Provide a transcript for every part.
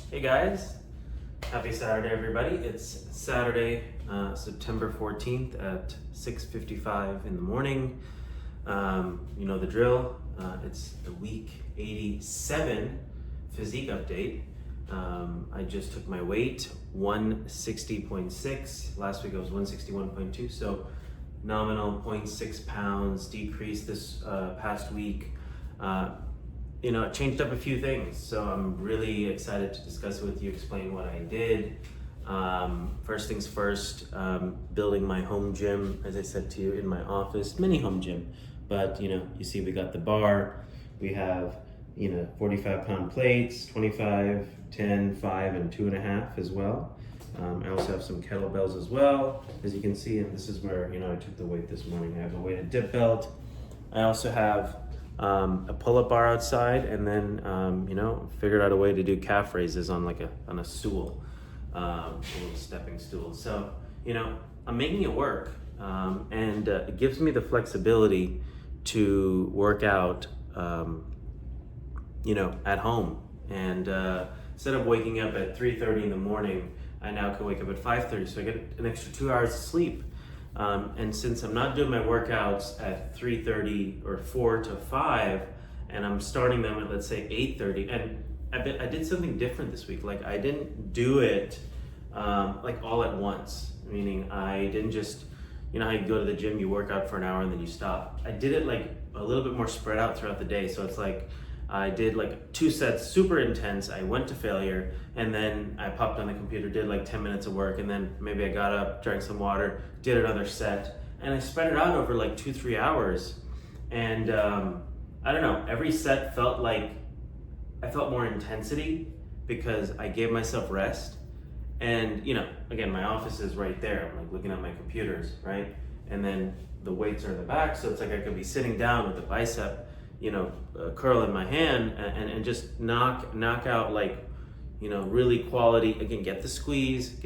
Hey guys, happy Saturday everybody. It's Saturday, September 14th at 6:55 in the morning. You know the drill. It's the week 87 physique update. I just took my weight, 160.6. Last week I was 161.2, so nominal 0.6 pounds decrease this past week. It changed up a few things, so I'm really excited to discuss it with you, explain what I did. First things first, building my home gym, as I said to you, in my office, mini home gym. But you see we got the bar, we have 45-pound plates, 25, 10, 5, and 2.5 as well. I also have some kettlebells as well, as you can see, and this is where I took the weight this morning. I have a weighted dip belt. I also have a pull-up bar outside, and then figured out a way to do calf raises on a stool, a little stepping stool. So I'm making it work, and it gives me the flexibility to work out at home. And instead of waking up at 3:30 in the morning, I now can wake up at 5:30, so I get an extra 2 hours of sleep. And since I'm not doing my workouts at 3:30 or 4 to 5, and I'm starting them at, let's say, 8:30, and I did something different this week. Like, I didn't do it all at once, meaning I didn't just, how you go to the gym, you work out for an hour and then you stop. I did it a little bit more spread out throughout the day. So it's like I did 2 sets, super intense. I went to failure, and then I popped on the computer, did 10 minutes of work, and then maybe I got up, drank some water, did another set, and I spread it out over 2-3 hours. And I don't know, every set felt like I felt more intensity because I gave myself rest. And again, my office is right there. I'm looking at my computers, right? And then the weights are in the back, so it's like I could be sitting down with the bicep curl in my hand and just knock out really quality. Again, get the squeeze,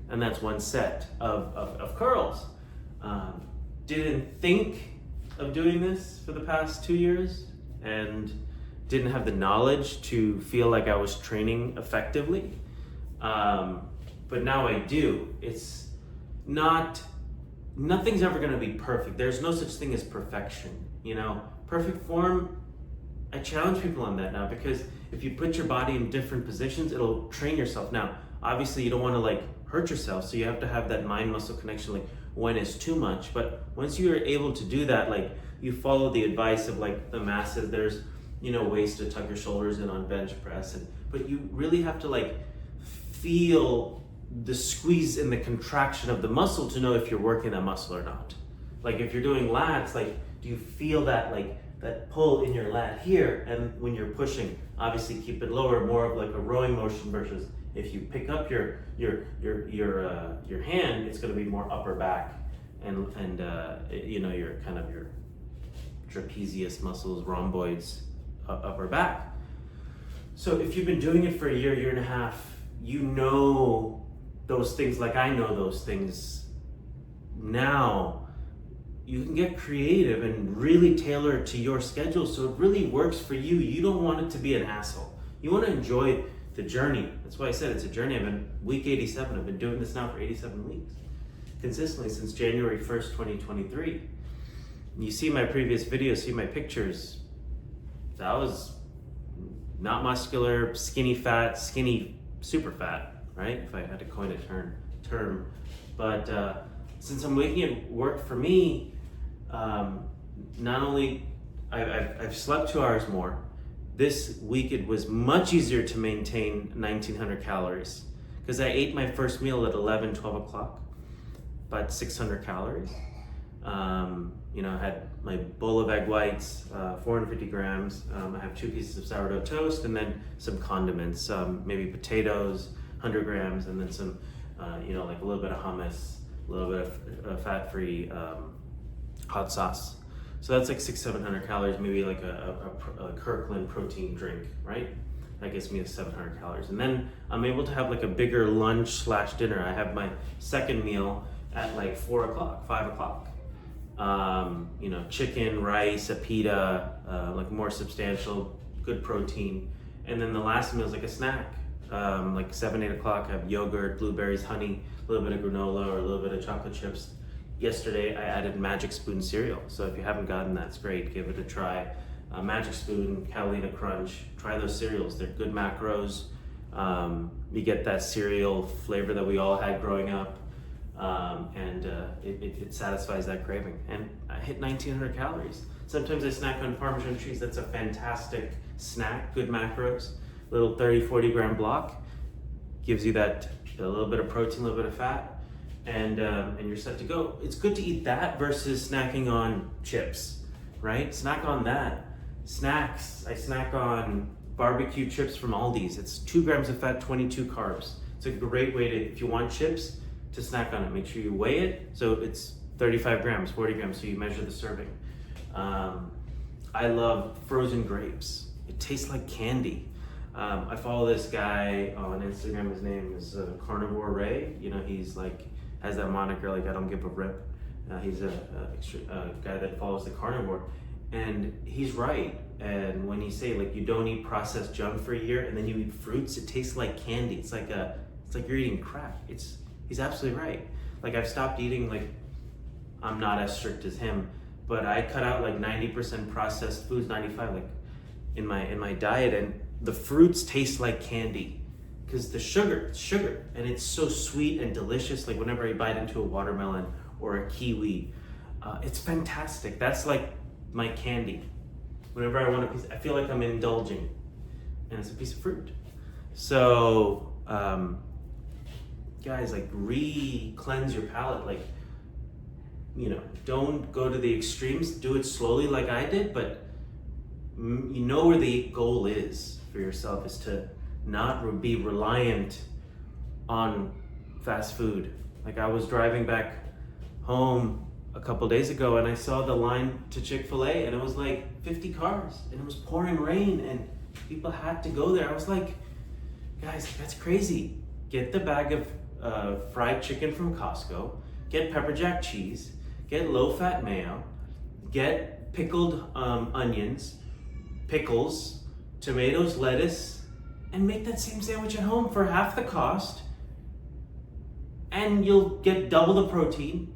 and that's one set of curls. Didn't think of doing this for the past 2 years, and didn't have the knowledge to feel like I was training effectively. But now I do. It's nothing's ever gonna be perfect. There's no such thing as perfection, Perfect form, I challenge people on that now, because if you put your body in different positions, it'll train yourself. Now, obviously you don't wanna hurt yourself, so you have to have that mind-muscle connection, when it's too much. But once you're able to do that, you follow the advice of the masses, there's, ways to tuck your shoulders in on bench press, but you really have to feel the squeeze and the contraction of the muscle to know if you're working that muscle or not. If you're doing lats, do you feel that that pull in your lat here? And when you're pushing, obviously keep it lower, more of a rowing motion, versus if you pick up your hand, it's going to be more upper back and your kind of your trapezius muscles, rhomboids, upper back. So if you've been doing it for a year and a half, those things like I know those things. Now you can get creative and really tailor it to your schedule so it really works for you. You don't want it to be an asshole. You want to enjoy the journey. That's why I said it's a journey. I've been week 87. I've been doing this now for 87 weeks, consistently since January 1st, 2023. You see my previous videos, see my pictures. That was not muscular, skinny fat, skinny, super fat, right? If I had to coin a term. But since I'm making it work for me, not only I've slept 2 hours more. This week it was much easier to maintain 1,900 calories because I ate my first meal at 11, 12 o'clock, about 600 calories. I had my bowl of egg whites, 450 grams. I have 2 pieces of sourdough toast, and then some condiments, maybe potatoes, 100 grams, and then some, a little bit of hummus, a little bit of fat-free hot sauce. So that's 600-700 calories, maybe a Kirkland protein drink, right? That gets me to 700 calories. And then I'm able to have a bigger lunch/dinner. I have my second meal at 4 o'clock, 5 o'clock. Chicken, rice, a pita, more substantial, good protein. And then the last meal is like a snack. Like 7, 8 o'clock, I have yogurt, blueberries, honey, a little bit of granola or a little bit of chocolate chips. Yesterday, I added Magic Spoon cereal. So if you haven't gotten that, it's great. Give it a try. Magic Spoon, Catalina Crunch, try those cereals. They're good macros. You get that cereal flavor that we all had growing up. And it satisfies that craving. And I hit 1,900 calories. Sometimes I snack on Parmesan cheese. That's a fantastic snack, good macros. Little 30, 40 gram block. Gives you that, a little bit of protein, a little bit of fat. And you're set to go. It's good to eat that versus snacking on chips, right? Snack on that. Snacks, I snack on barbecue chips from Aldi's. It's 2 grams of fat, 22 carbs. It's a great way to, if you want chips, to snack on it. Make sure you weigh it, so it's 35 grams, 40 grams, so you measure the serving. I love frozen grapes. It tastes like candy. I follow this guy on Instagram. His name is Carnivore Ray. You know, he's like, has that moniker, like, I don't give a rip. He's a guy that follows the carnivore. And he's right. And when you say, like, you don't eat processed junk for a year and then you eat fruits, it tastes like candy. It's like you're eating crack. He's absolutely right. Like, I've stopped eating, like, I'm not as strict as him, but I cut out like 90% processed foods, 95, like, in my diet, and the fruits taste like candy because the sugar, and it's so sweet and delicious. Like, whenever I bite into a watermelon or a kiwi, it's fantastic. That's like my candy. Whenever I want a piece, I feel like I'm indulging, and it's a piece of fruit. So, guys, like, cleanse your palate. Like, you know, don't go to the extremes. Do it slowly, like I did, but you know where the goal is for yourself is to not be reliant on fast food. Like, I was driving back home a couple days ago and I saw the line to Chick-fil-A and it was like 50 cars and it was pouring rain and people had to go there. I was like, guys, that's crazy. Get the bag of fried chicken from Costco, get pepper jack cheese, get low-fat mayo, get pickled onions, pickles, tomatoes, lettuce, and make that same sandwich at home for half the cost. And you'll get double the protein,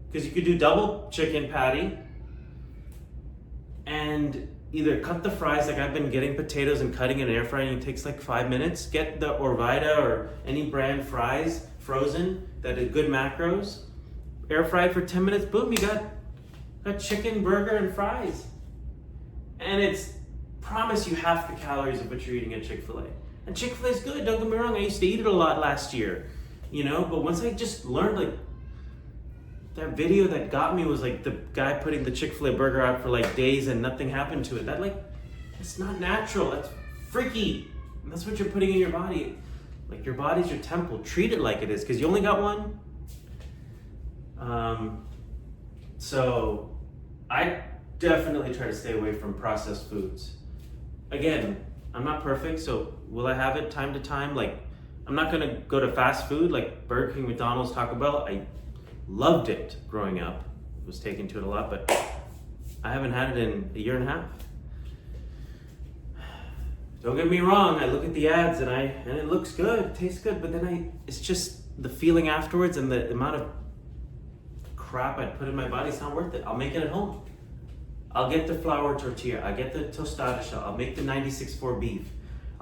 because you could do double chicken patty, and either cut the fries, like I've been getting potatoes and cutting in an air fryer, and it takes like 5 minutes. Get the Orvita or any brand fries, frozen, that are good macros. Air fried for 10 minutes, boom, you got a chicken burger and fries. And it's, promise you, half the calories of what you're eating at Chick-fil-A. And Chick-fil-A is good, don't get me wrong, I used to eat it a lot last year, you know, but once I just learned, like, that video that got me was like the guy putting the Chick-fil-A burger out for like days and nothing happened to it. That, like, it's not natural, that's freaky. And that's what you're putting in your body. Like, your body's your temple, treat it like it is, because you only got one. So I definitely try to stay away from processed foods. Again, I'm not perfect, so will I have it time to time? Like, I'm not gonna go to fast food like Burger King, McDonald's, Taco Bell. I loved it growing up. Was taken to it a lot, but I haven't had it in a year and a half. Don't get me wrong, I look at the ads and it looks good, it tastes good, but then it's just the feeling afterwards and the amount of crap I put in my body, it's not worth it. I'll make it at home. I'll get the flour tortilla, I'll get the tostada shell, I'll make the 96.4 beef,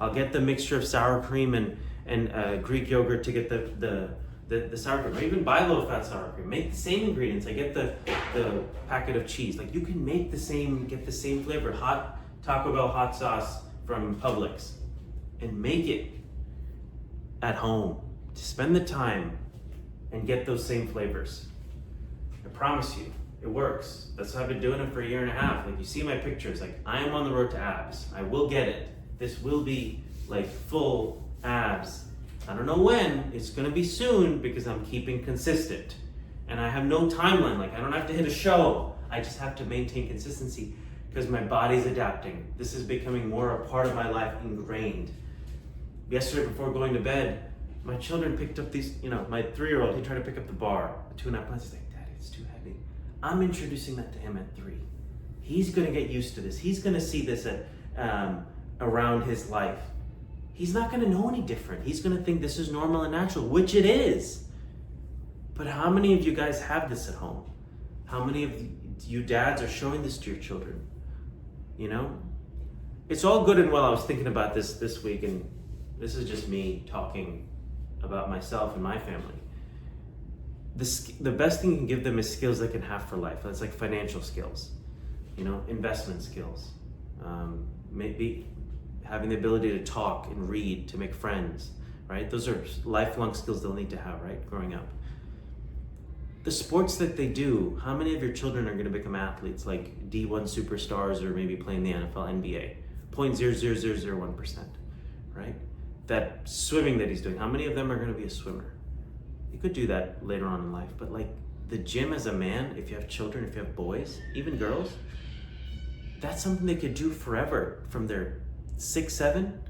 I'll get the mixture of sour cream and Greek yogurt to get the sour cream, or even buy low-fat sour cream. Make the same ingredients. I get the packet of cheese. Like, you can make get the same flavor. Hot Taco Bell hot sauce from Publix, and make it at home. To spend the time and get those same flavors. I promise you, it works. That's why I've been doing it for a year and a half. Like, you see my pictures. Like, I am on the road to abs. I will get it. This will be like full abs. I don't know when. It's gonna be soon because I'm keeping consistent. And I have no timeline. Like, I don't have to hit a show. I just have to maintain consistency because my body's adapting. This is becoming more a part of my life, ingrained. Yesterday, before going to bed, my children picked up these, my 3-year-old, he tried to pick up the bar, the 2.5 pounds. He's like, Daddy, it's too heavy. I'm introducing that to him at 3. He's gonna get used to this. He's gonna see this at around his life, he's not gonna know any different. He's gonna think this is normal and natural, which it is. But how many of you guys have this at home? How many of you dads are showing this to your children? You know? It's all good and well. I was thinking about this week, and this is just me talking about myself and my family. The best thing you can give them is skills they can have for life. That's like financial skills, you know, investment skills, maybe having the ability to talk and read, to make friends, right? Those are lifelong skills they'll need to have, right, growing up. The sports that they do, how many of your children are going to become athletes, like D1 superstars or maybe playing the NFL, NBA? 0.00001%, right? That swimming that he's doing, how many of them are going to be a swimmer? You could do that later on in life, but like the gym as a man, if you have children, if you have boys, even girls, that's something they could do forever from their 6, 7,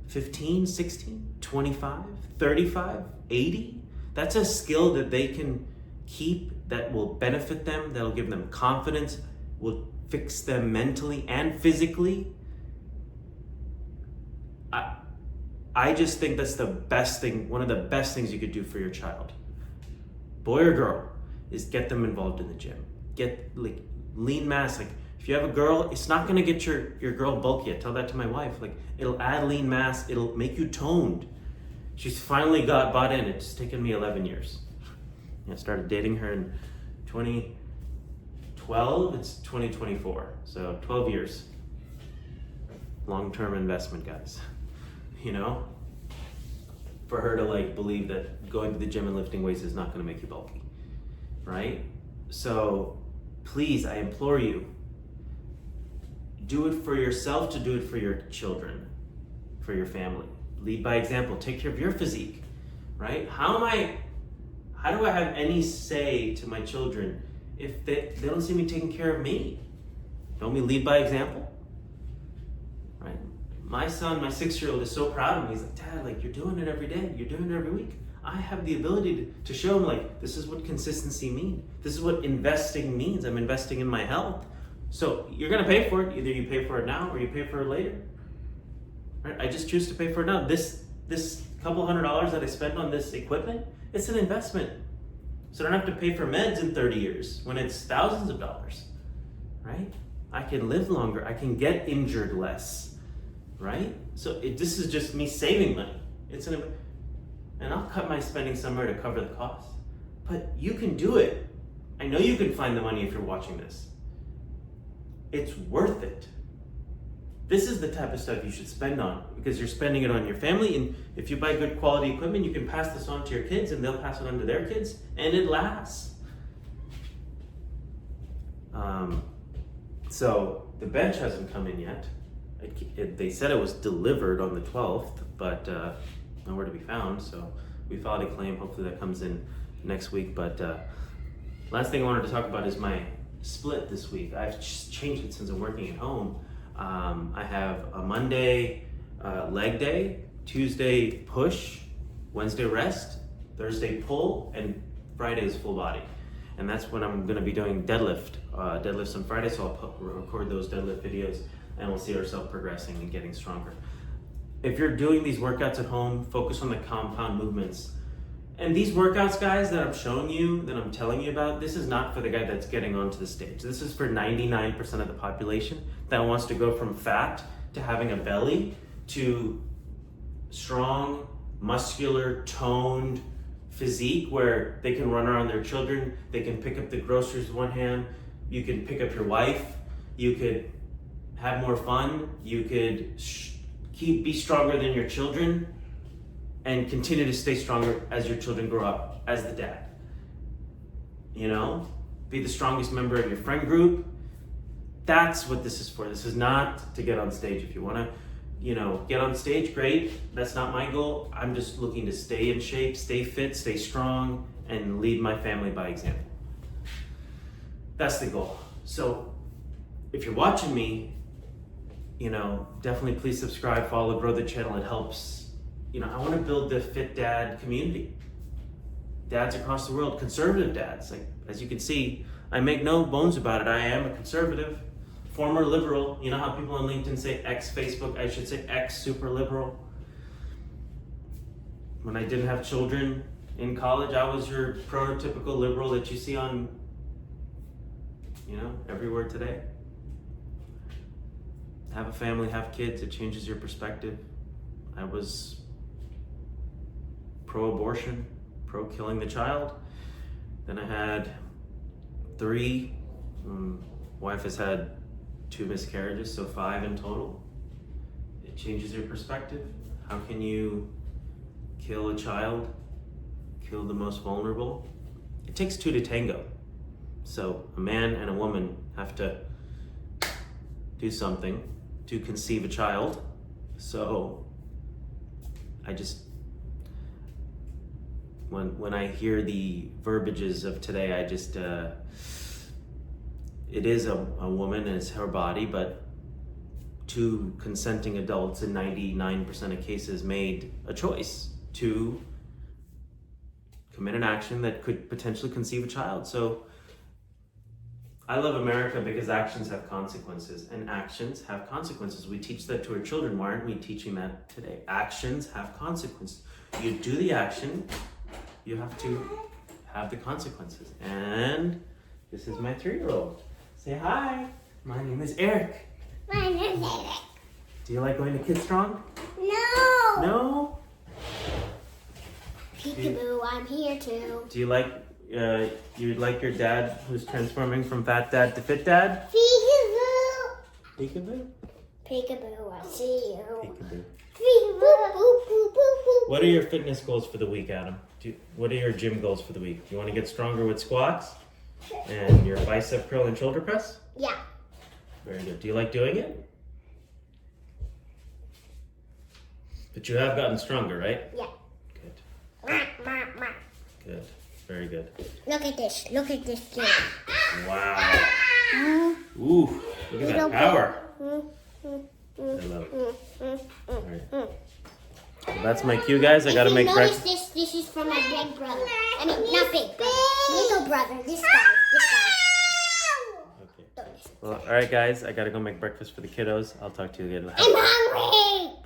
15, 16, 25, 35, 80. That's a skill that they can keep, that will benefit them, that'll give them confidence, will fix them mentally and physically. I just think that's the best thing, one of the best things you could do for your child, boy or girl, is get them involved in the gym. Get like lean mass. Like if you have a girl, it's not gonna get your girl bulky. I tell that to my wife. Like it'll add lean mass, it'll make you toned. She's finally got bought in. It's taken me 11 years. I started dating her in 2012, it's 2024, so 12 years. Long-term investment, guys. You know, for her to like believe that going to the gym and lifting weights is not going to make you bulky, right? So please, I implore you, do it for yourself to do it for your children, for your family. Lead by example. Take care of your physique, right? How do I have any say to my children if they don't see me taking care of me? Don't we lead by example? Right? My son, my 6-year-old, is so proud of me. He's like, Dad, like you're doing it every day. You're doing it every week. I have the ability to show him like, this is what consistency means. This is what investing means. I'm investing in my health. So you're gonna pay for it. Either you pay for it now or you pay for it later. Right? I just choose to pay for it now. This couple $100 that I spend on this equipment, it's an investment. So I don't have to pay for meds in 30 years when it's thousands of dollars, right? I can live longer. I can get injured less, right? So this is just me saving money. And I'll cut my spending somewhere to cover the cost. But you can do it. I know you can find the money if you're watching this. It's worth it. This is the type of stuff you should spend on because you're spending it on your family. And if you buy good quality equipment, you can pass this on to your kids and they'll pass it on to their kids and it lasts. So the bench hasn't come in yet. They said it was delivered on the 12th, but nowhere to be found. So we filed a claim. Hopefully that comes in next week. But last thing I wanted to talk about is my split this week. I've changed it since I'm working at home. I have a Monday leg day, Tuesday push, Wednesday rest, Thursday pull, and Friday is full body. And that's when I'm gonna be doing deadlifts on Friday, so I'll record those deadlift videos and we'll see ourselves progressing and getting stronger. If you're doing these workouts at home, focus on the compound movements. And these workouts, guys, that I'm showing you, that I'm telling you about, this is not for the guy that's getting onto the stage. This is for 99% of the population that wants to go from fat to having a belly to strong, muscular, toned physique where they can run around their children, they can pick up the groceries with one hand, you can pick up your wife, you could have more fun, you could be stronger than your children, and continue to stay stronger as your children grow up as the dad. You know, be the strongest member of your friend group. That's what this is for. This is not to get on stage. If you want to, you know, get on stage, great. That's not my goal. I'm just looking to stay in shape, stay fit, stay strong, and lead my family by example. That's the goal. So if you're watching me, you know, definitely please subscribe, follow, grow the channel. It helps. You know, I want to build the Fit Dad community. Dads across the world, conservative dads. Like, as you can see, I make no bones about it. I am a conservative. former liberal. You know how people on LinkedIn say ex-Facebook? I should say ex-super liberal. When I didn't have children in college, I was your prototypical liberal that you see on, everywhere today. Have a family, have kids, it changes your perspective. I was pro-abortion, pro-killing the child. Then I had 3. Wife has had 2 miscarriages, so 5 in total. It changes your perspective. How can you kill a child? Kill the most vulnerable? It takes 2 to tango. So a man and a woman have to do something to conceive a child. So I just, when I hear the verbiages of today, I just, it is a woman and it's her body, but 2 consenting adults in 99% of cases made a choice to commit an action that could potentially conceive a child. So I love America because actions have consequences, and actions have consequences. We teach that to our children. Why aren't we teaching that today? Actions have consequences. You do the action, you have to have the consequences. And this is my 3-year-old. Say hi. My name is Eric. My name is Eric. Do you like going to Kids Strong? No. No? Peekaboo, I'm here too. Do you like your dad who's transforming from fat dad to fit dad? Peekaboo. Peekaboo? Peekaboo, I see you. Peekaboo. Peekaboo. What are your fitness goals for the week, Adam? What are your gym goals for the week? You want to get stronger with squats and your bicep curl and shoulder press? Yeah. Very good. Do you like doing it? But you have gotten stronger, right? Yeah. Good. Good. Very good. Look at this. Look at this kid. Wow. Ooh, look at that power. I love it. All right. Well, that's my cue, guys. I gotta make breakfast. This is from my big brother. I mean, not big brother. Little brother. This guy. Okay. Well, all right, guys. I gotta go make breakfast for the kiddos. I'll talk to you again. I'm hungry.